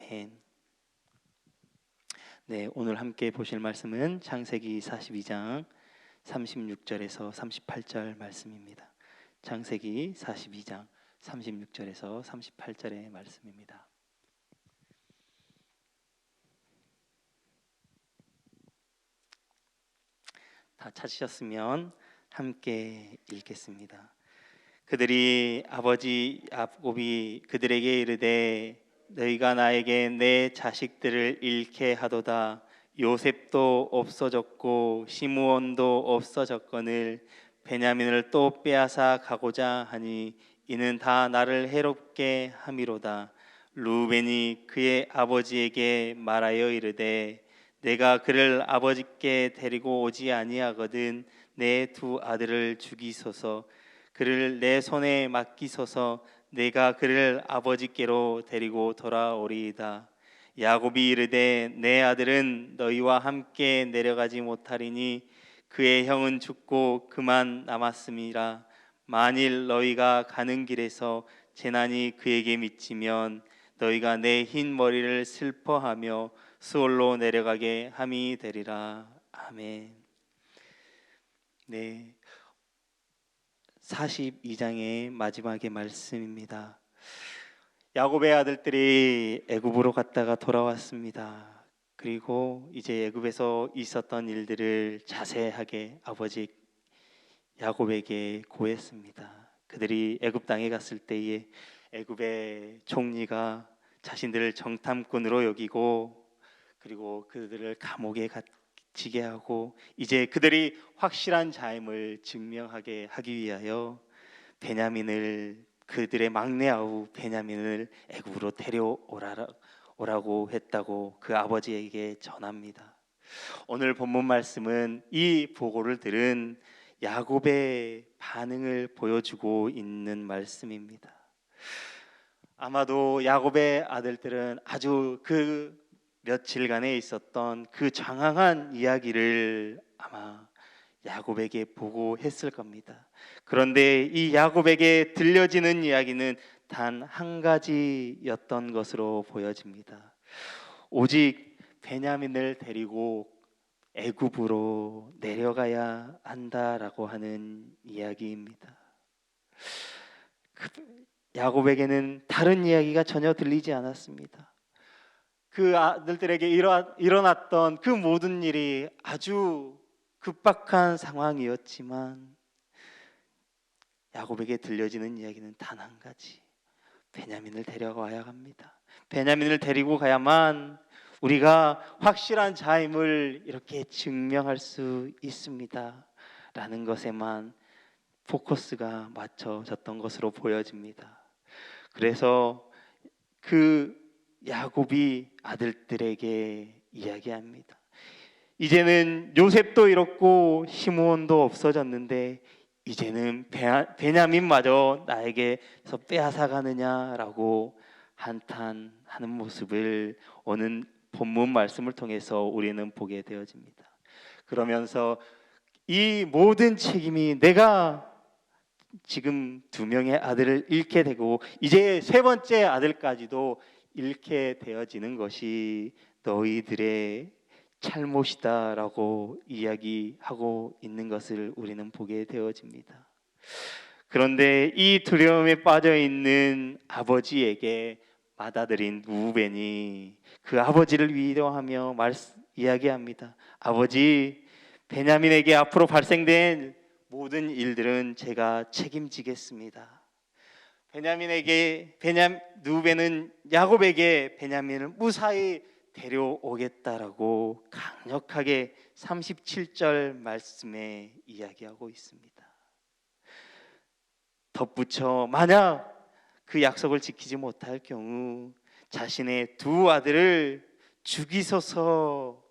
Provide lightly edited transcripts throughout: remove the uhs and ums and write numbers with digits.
아멘. 네, 오늘 함께 보실 말씀은 창세기 42장 36절에서 38절 말씀입니다. 창세기 42장 36절에서 38절의 말씀입니다. 다 찾으셨으면 함께 읽겠습니다. 그들이 아버지 야곱이 그들에게 이르되 너희가 나에게 내 자식들을 잃게 하도다. 요셉도 없어졌고 시므온도 없어졌거늘 베냐민을 또 빼앗아 가고자 하니 이는 다 나를 해롭게 함이로다. 루벤이 그의 아버지에게 말하여 이르되 내가 그를 아버지께 데리고 오지 아니하거든 내 두 아들을 죽이소서. 그를 내 손에 맡기소서. 내가 그를 아버지께로 데리고 돌아오리이다. 야곱이 이르되 내 아들은 너희와 함께 내려가지 못하리니 그의 형은 죽고 그만 남았음이라. 만일 너희가 가는 길에서 재난이 그에게 미치면 너희가 내 흰 머리를 슬퍼하며 수월로 내려가게 함이 되리라. 아멘. 네, 42장의 마지막의 말씀입니다. 야곱의 아들들이 애굽으로 갔다가 돌아왔습니다. 그리고 이제 애굽에서 있었던 일들을 자세하게 아버지 야곱에게 고했습니다. 그들이 애굽 땅에 갔을 때에 애굽의 총리가 자신들을 정탐꾼으로 여기고 그리고 그들을 감옥에 갇히게 하고 이제 그들이 확실한 자임을 증명하게 하기 위하여 베냐민을 그들의 막내 아우 베냐민을 애굽으로 데려오라고 했다고 그 아버지에게 전합니다. 오늘 본문 말씀은 이 보고를 들은 야곱의 반응을 보여주고 있는 말씀입니다. 아마도 야곱의 아들들은 아주 그 며칠간에 있었던 그 장황한 이야기를 아마 야곱에게 보고했을 겁니다. 그런데 이 야곱에게 들려지는 이야기는 단 한 가지였던 것으로 보여집니다. 오직 베냐민을 데리고 애굽으로 내려가야 한다라고 하는 이야기입니다. 야곱에게는 다른 이야기가 전혀 들리지 않았습니다. 그 아들들에게 일어났던 그 모든 일이 아주 급박한 상황이었지만 야곱에게 들려지는 이야기는 단 한 가지. 베냐민을 데려와야 합니다. 베냐민을 데리고 가야만 우리가 확실한 자임을 이렇게 증명할 수 있습니다 라는 것에만 포커스가 맞춰졌던 것으로 보여집니다. 그래서 그 야곱이 아들들에게 이야기합니다. 이제는 요셉도 잃었고 시므온도 없어졌는데 이제는 베냐민마저 나에게서 빼앗아가느냐라고 한탄하는 모습을 오늘 본문 말씀을 통해서 우리는 보게 되어집니다. 그러면서 이 모든 책임이 내가 지금 두 명의 아들을 잃게 되고 이제 세 번째 아들까지도 잃게 되어지는 것이 너희들의 잘못이다라고 이야기하고 있는 것을 우리는 보게 되어집니다. 그런데 이 두려움에 빠져 있는 아버지에게 받아들인 루벤이 그 아버지를 위로하며 이야기합니다. 아버지, 베냐민에게 앞으로 발생된 모든 일들은 제가 책임지겠습니다. 루벤은 야곱에게 베냐민을 무사히 데려오겠다라고 강력하게 37절 말씀에 이야기하고 있습니다. 덧붙여 만약 그 약속을 지키지 못할 경우 자신의 두 아들을 죽이소서라고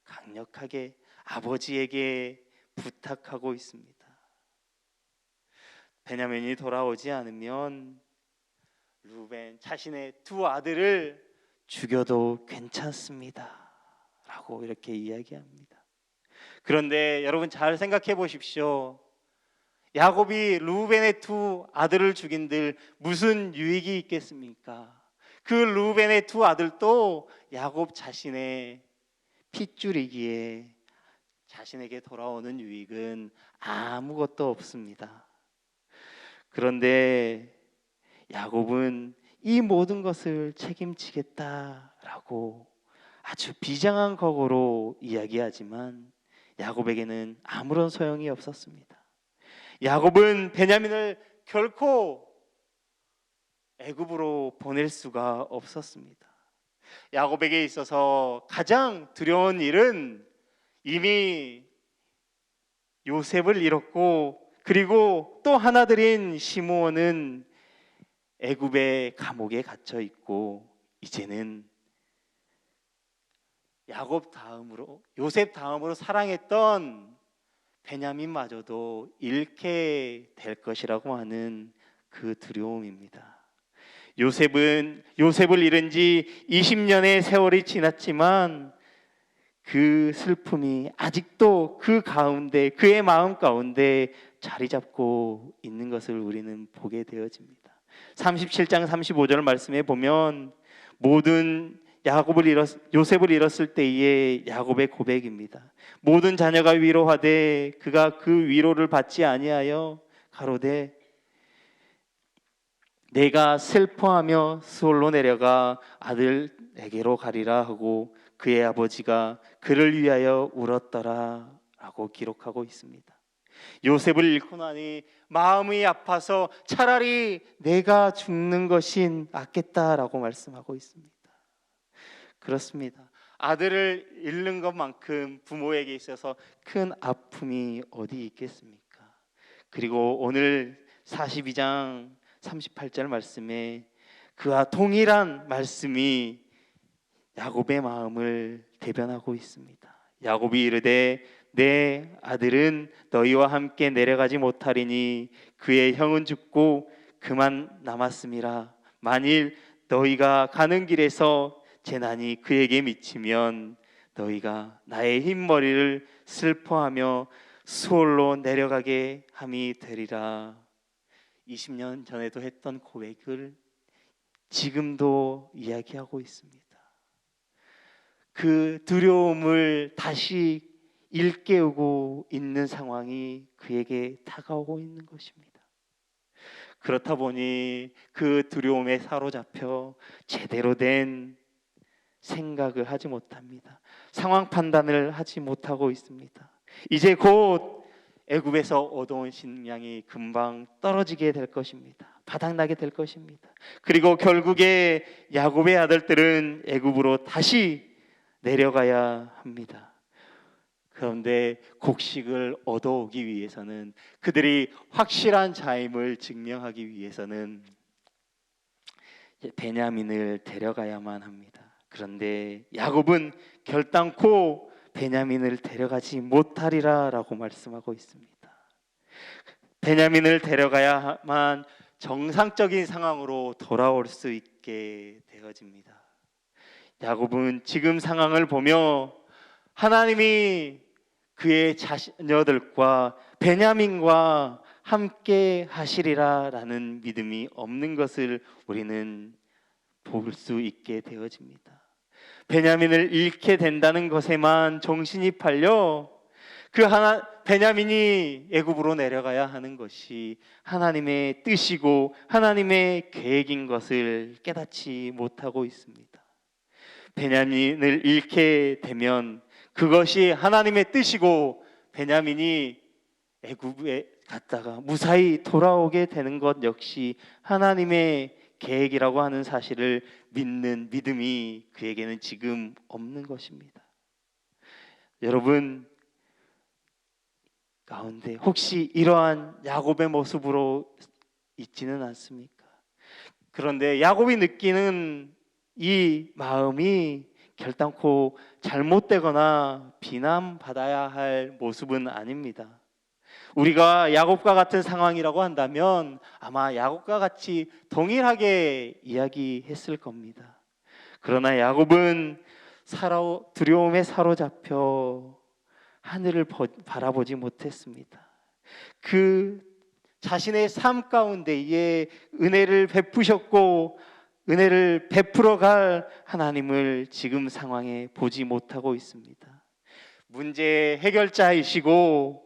강력하게 아버지에게 부탁하고 있습니다. 베냐민이 돌아오지 않으면 루벤 자신의 두 아들을 죽여도 괜찮습니다 라고 이렇게 이야기합니다. 그런데 여러분 잘 생각해 보십시오. 야곱이 루벤의 두 아들을 죽인들 무슨 유익이 있겠습니까? 그 루벤의 두 아들도 야곱 자신의 핏줄이기에 자신에게 돌아오는 유익은 아무것도 없습니다. 그런데 야곱은 이 모든 것을 책임지겠다라고 아주 비장한 각오로 이야기하지만 야곱에게는 아무런 소용이 없었습니다. 야곱은 베냐민을 결코 애굽으로 보낼 수가 없었습니다. 야곱에게 있어서 가장 두려운 일은 이미 요셉을 잃었고, 그리고 또 하나들인 시므온은 애굽의 감옥에 갇혀 있고, 이제는 야곱 다음으로, 요셉 다음으로 사랑했던 베냐민마저도 잃게 될 것이라고 하는 그 두려움입니다. 요셉을 잃은 지 20년의 세월이 지났지만 그 슬픔이 아직도 그 가운데, 그의 마음 가운데 자리 잡고 있는 것을 우리는 보게 되어집니다. 37장 35절 말씀에 보면 모든 요셉을 잃었을 때의 야곱의 고백입니다. 모든 자녀가 위로하되 그가 그 위로를 받지 아니하여 가로되 내가 슬퍼하며 수월로 내려가 아들에게로 가리라 하고 그의 아버지가 그를 위하여 울었더라 라고 기록하고 있습니다. 요셉을 잃고 나니 마음이 아파서 차라리 내가 죽는 것이 낫겠다라고 말씀하고 있습니다. 그렇습니다. 아들을 잃는 것만큼 부모에게 있어서 큰 아픔이 어디 있겠습니까? 그리고 오늘 42장 38절 말씀에 그와 동일한 말씀이 야곱의 마음을 대변하고 있습니다. 야곱이 이르되 내 아들은 너희와 함께 내려가지 못하리니 그의 형은 죽고 그만 남았음이라. 만일 너희가 가는 길에서 재난이 그에게 미치면 너희가 나의 흰머리를 슬퍼하며 수월로 내려가게 함이 되리라. 20년 전에도 했던 고백을 지금도 이야기하고 있습니다. 그 두려움을 다시 일깨우고 있는 상황이 그에게 다가오고 있는 것입니다. 그렇다 보니 그 두려움에 사로잡혀 제대로 된 생각을 하지 못합니다. 상황 판단을 하지 못하고 있습니다. 이제 곧 애굽에서 얻어온 식량이 금방 떨어지게 될 것입니다. 바닥나게 될 것입니다. 그리고 결국에 야곱의 아들들은 애굽으로 다시 내려가야 합니다. 그런데 곡식을 얻어오기 위해서는, 그들이 확실한 자임을 증명하기 위해서는 베냐민을 데려가야만 합니다. 그런데 야곱은 결단코 베냐민을 데려가지 못하리라 라고 말씀하고 있습니다. 베냐민을 데려가야만 정상적인 상황으로 돌아올 수 있게 되어집니다. 야곱은 지금 상황을 보며 하나님이 그의 자녀들과 베냐민과 함께 하시리라 라는 믿음이 없는 것을 우리는 볼 수 있게 되어집니다. 베냐민을 잃게 된다는 것에만 정신이 팔려 베냐민이 애굽으로 내려가야 하는 것이 하나님의 뜻이고 하나님의 계획인 것을 깨닫지 못하고 있습니다. 베냐민을 잃게 되면 그것이 하나님의 뜻이고 베냐민이 애굽에 갔다가 무사히 돌아오게 되는 것 역시 하나님의 계획이라고 하는 사실을 믿는 믿음이 그에게는 지금 없는 것입니다. 여러분 가운데 혹시 이러한 야곱의 모습으로 있지는 않습니까? 그런데 야곱이 느끼는 이 마음이 결단코 잘못되거나 비난받아야 할 모습은 아닙니다. 우리가 야곱과 같은 상황이라고 한다면 아마 야곱과 같이 동일하게 이야기했을 겁니다. 그러나 야곱은 두려움에 사로잡혀 하늘을 바라보지 못했습니다. 그 자신의 삶 가운데에 은혜를 베푸셨고 은혜를 베풀어 갈 하나님을 지금 상황에 보지 못하고 있습니다. 문제 해결자이시고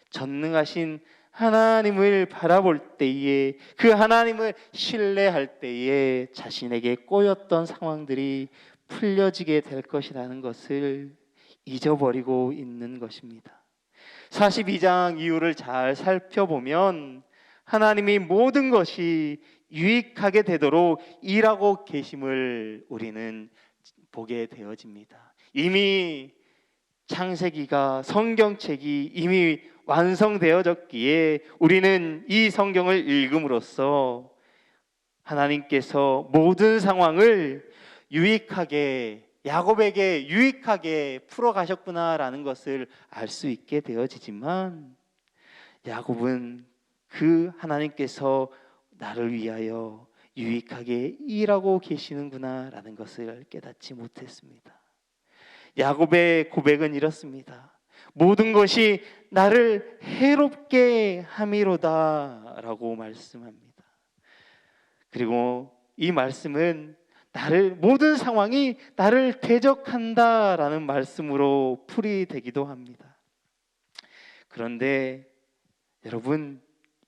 전능하신 하나님을 바라볼 때에, 그 하나님을 신뢰할 때에 자신에게 꼬였던 상황들이 풀려지게 될 것이라는 것을 잊어버리고 있는 것입니다. 42장 이후를 잘 살펴보면 하나님이 모든 것이 유익하게 되도록 일하고 계심을 우리는 보게 되어집니다. 이미 창세기가, 성경책이 이미 완성되어졌기에 우리는 이 성경을 읽음으로써 하나님께서 모든 상황을 유익하게, 야곱에게 유익하게 풀어가셨구나라는 것을 알 수 있게 되어지지만, 야곱은 그 하나님께서 나를 위하여 유익하게 일하고 계시는구나 라는 것을 깨닫지 못했습니다. 야곱의 고백은 이렇습니다. 모든 것이 나를 해롭게 함이로다 라고 말씀합니다. 그리고 이 말씀은 모든 상황이 나를 대적한다 라는 말씀으로 풀이되기도 합니다. 그런데 여러분,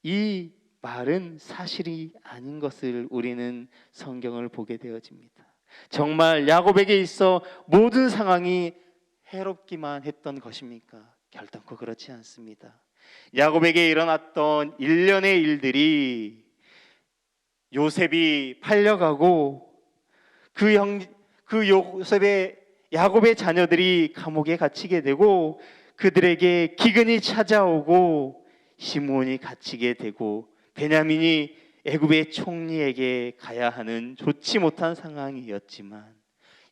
이 말은 사실이 아닌 것을 우리는 성경을 보게 되어집니다. 정말 야곱에게 있어 모든 상황이 해롭기만 했던 것입니까? 결단코 그렇지 않습니다. 야곱에게 일어났던 일련의 일들이, 요셉이 팔려가고 야곱의 자녀들이 감옥에 갇히게 되고, 그들에게 기근이 찾아오고 시므온이 갇히게 되고, 베냐민이 애굽의 총리에게 가야 하는 좋지 못한 상황이었지만,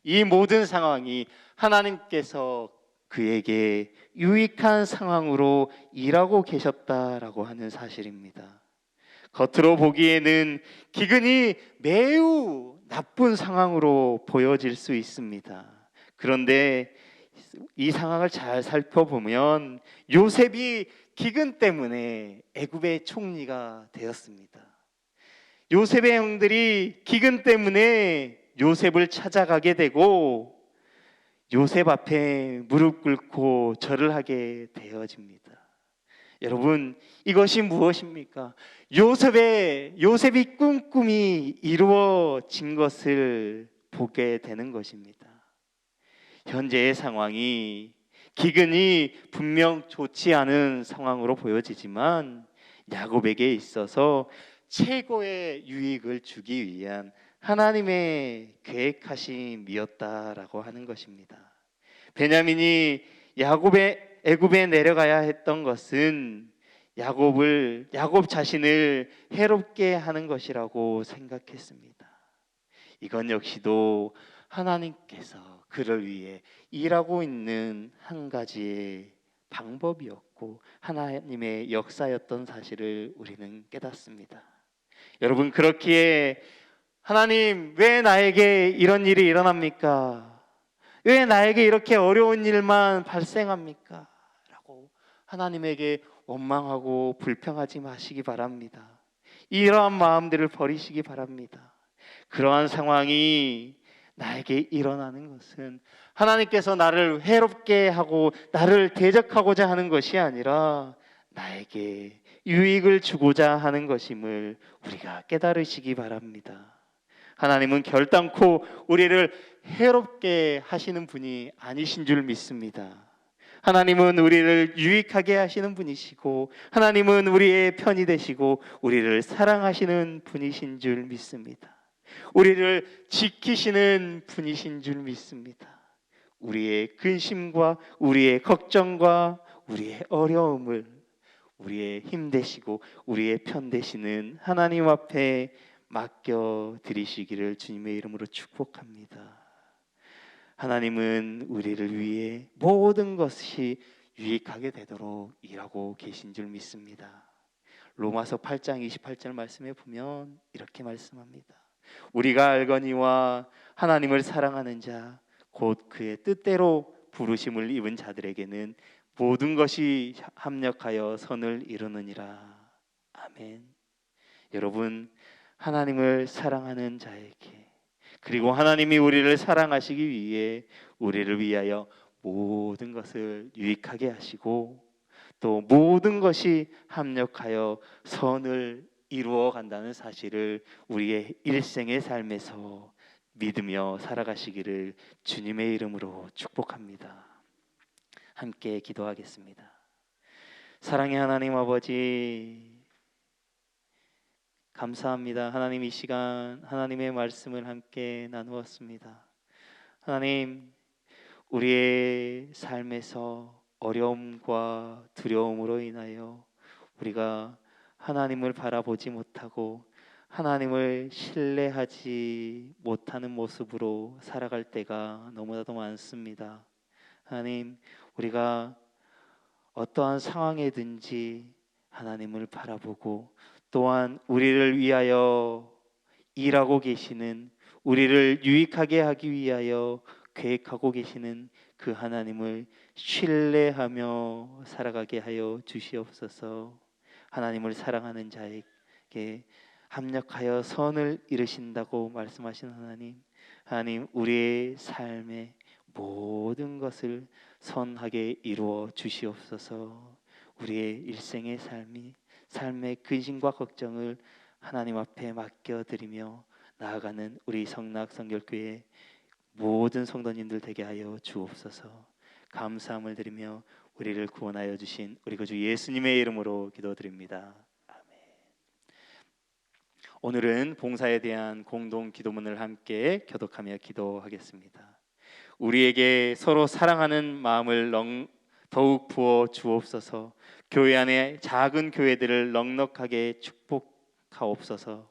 이 모든 상황이 하나님께서 그에게 유익한 상황으로 일하고 계셨다라고 하는 사실입니다. 겉으로 보기에는 기근이 매우 나쁜 상황으로 보여질 수 있습니다. 그런데 이 상황을 잘 살펴보면 요셉이 기근 때문에 애굽의 총리가 되었습니다. 요셉의 형들이 기근 때문에 요셉을 찾아가게 되고 요셉 앞에 무릎 꿇고 절을 하게 되어집니다. 여러분, 이것이 무엇입니까? 요셉이 꿈꿈이 이루어진 것을 보게 되는 것입니다. 현재의 상황이, 기근이 분명 좋지 않은 상황으로 보여지지만 야곱에게 있어서 최고의 유익을 주기 위한 하나님의 계획하심이었다라고 하는 것입니다. 베냐민이 애굽에 내려가야 했던 것은 야곱 자신을 해롭게 하는 것이라고 생각했습니다. 이건 역시도 하나님께서 그를 위해 일하고 있는 한 가지의 방법이었고 하나님의 역사였던 사실을 우리는 깨닫습니다. 여러분, 그렇기에 하나님, 왜 나에게 이런 일이 일어납니까? 왜 나에게 이렇게 어려운 일만 발생합니까? 라고 하나님에게 원망하고 불평하지 마시기 바랍니다. 이러한 마음들을 버리시기 바랍니다. 그러한 상황이 나에게 일어나는 것은 하나님께서 나를 해롭게 하고 나를 대적하고자 하는 것이 아니라 나에게 유익을 주고자 하는 것임을 우리가 깨달으시기 바랍니다. 하나님은 결단코 우리를 해롭게 하시는 분이 아니신 줄 믿습니다. 하나님은 우리를 유익하게 하시는 분이시고 하나님은 우리의 편이 되시고 우리를 사랑하시는 분이신 줄 믿습니다. 우리를 지키시는 분이신 줄 믿습니다. 우리의 근심과 우리의 걱정과 우리의 어려움을 우리의 힘 되시고 우리의 편 되시는 하나님 앞에 맡겨 드리시기를 주님의 이름으로 축복합니다. 하나님은 우리를 위해 모든 것이 유익하게 되도록 일하고 계신 줄 믿습니다. 로마서 8장 28절 말씀에 보면 이렇게 말씀합니다. 우리가 알거니와 하나님을 사랑하는 자 곧 그의 뜻대로 부르심을 입은 자들에게는 모든 것이 합력하여 선을 이루느니라. 아멘. 여러분, 하나님을 사랑하는 자에게 그리고 하나님이 우리를 사랑하시기 위해 우리를 위하여 모든 것을 유익하게 하시고 또 모든 것이 합력하여 선을 이루어 간다는 사실을 우리의 일생의 삶에서 믿으며 살아가시기를 주님의 이름으로 축복합니다. 함께 기도하겠습니다. 사랑의 하나님 아버지, 감사합니다. 하나님, 이 시간 하나님의 말씀을 함께 나누었습니다. 하나님, 우리의 삶에서 어려움과 두려움으로 인하여 우리가 하나님을 바라보지 못하고 하나님을 신뢰하지 못하는 모습으로 살아갈 때가 너무나도 많습니다. 하나님, 우리가 어떠한 상황에든지 하나님을 바라보고 또한 우리를 위하여 일하고 계시는, 우리를 유익하게 하기 위하여 계획하고 계시는 그 하나님을 신뢰하며 살아가게 하여 주시옵소서. 하나님을 사랑하는 자에게 합력하여 선을 이루신다고 말씀하신 하나님, 하나님, 우리의 삶에 모든 것을 선하게 이루어 주시옵소서. 우리의 일생의 삶의 근심과 걱정을 하나님 앞에 맡겨드리며 나아가는 우리 성락 성결교회 모든 성도님들 되게 하여 주옵소서. 감사함을 드리며 우리를 구원하여 주신 우리 구주 예수님의 이름으로 기도드립니다. 아멘. 오늘은 봉사에 대한 공동 기도문을 함께 교독하며 기도하겠습니다. 우리에게 서로 사랑하는 마음을 더욱 부어 주옵소서. 교회 안에 작은 교회들을 넉넉하게 축복하옵소서.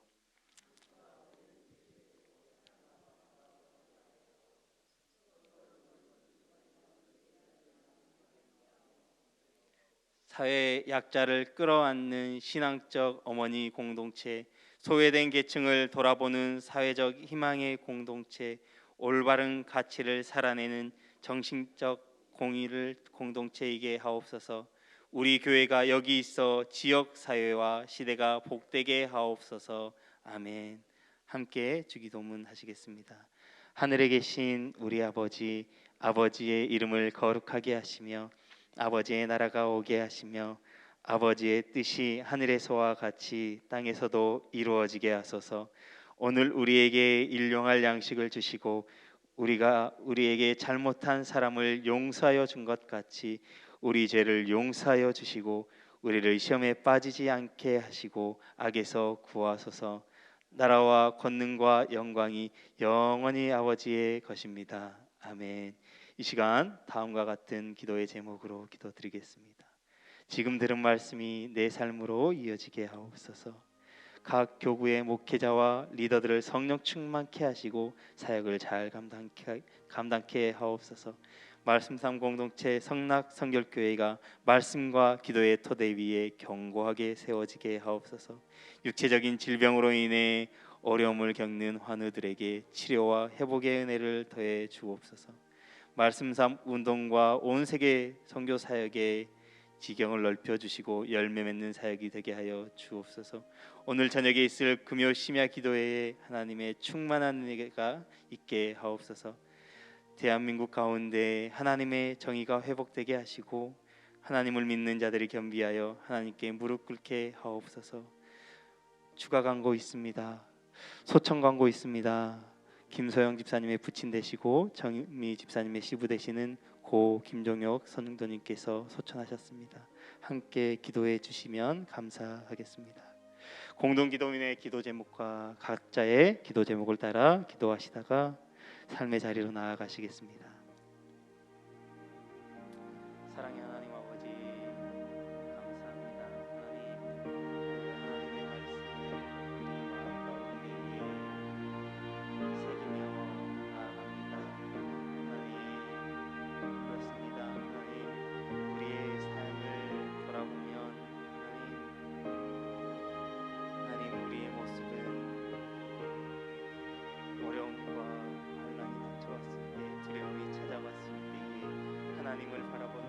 사회 약자를 끌어안는 신앙적 어머니 공동체, 소외된 계층을 돌아보는 사회적 희망의 공동체, 올바른 가치를 살아내는 정신적 공의를 공동체이게 하옵소서. 우리 교회가 여기 있어 지역 사회와 시대가 복되게 하옵소서. 아멘. 함께 주기도문 하시겠습니다. 하늘에 계신 우리 아버지, 아버지의 이름을 거룩하게 하시며 아버지의 나라가 오게 하시며 아버지의 뜻이 하늘에서와 같이 땅에서도 이루어지게 하소서. 오늘 우리에게 일용할 양식을 주시고 우리가 우리에게 잘못한 사람을 용서하여 준 것 같이 우리 죄를 용서하여 주시고 우리를 시험에 빠지지 않게 하시고 악에서 구하소서. 나라와 권능과 영광이 영원히 아버지의 것입니다. 아멘. 이 시간 다음과 같은 기도의 제목으로 기도드리겠습니다. 지금 들은 말씀이 내 삶으로 이어지게 하옵소서. 각 교구의 목회자와 리더들을 성령 충만케 하시고 사역을 잘 감당케 하옵소서. 말씀삼 공동체 성락 성결교회가 말씀과 기도의 토대 위에 견고하게 세워지게 하옵소서. 육체적인 질병으로 인해 어려움을 겪는 환우들에게 치료와 회복의 은혜를 더해 주옵소서. 말씀삼 운동과 온 세계 선교 사역의 지경을 넓혀 주시고 열매 맺는 사역이 되게 하여 주옵소서. 오늘 저녁에 있을 금요 심야 기도회에 하나님의 충만한 은혜가 있게 하옵소서. 대한민국 가운데 하나님의 정의가 회복되게 하시고 하나님을 믿는 자들이 겸비하여 하나님께 무릎 꿇게 하옵소서. 추가 광고 있습니다. 소청 광고 있습니다. 김소영 집사님의 부친 되시고 정미 집사님의 시부 되시는 고 김종혁 선ung도님께서 소천하셨습니다. 함께 기도해 주시면 감사하겠습니다. 공동기도민의 기도 제목과 각자의 기도 제목을 따라 기도하시다가 삶의 자리로 나아가시겠습니다. 사랑의 하나님 아버지, 감사합니다. 하나님의 말씀을 우리 마음 가운데 새기며 나아갑니다. 하나님, 그렇습니다. 하나님, 우리의 삶을 돌아보면 하나님, 우리의 모습은 어려움과 환난이 닥쳐왔을 때, 두려움이 찾아왔을 때에 하나님을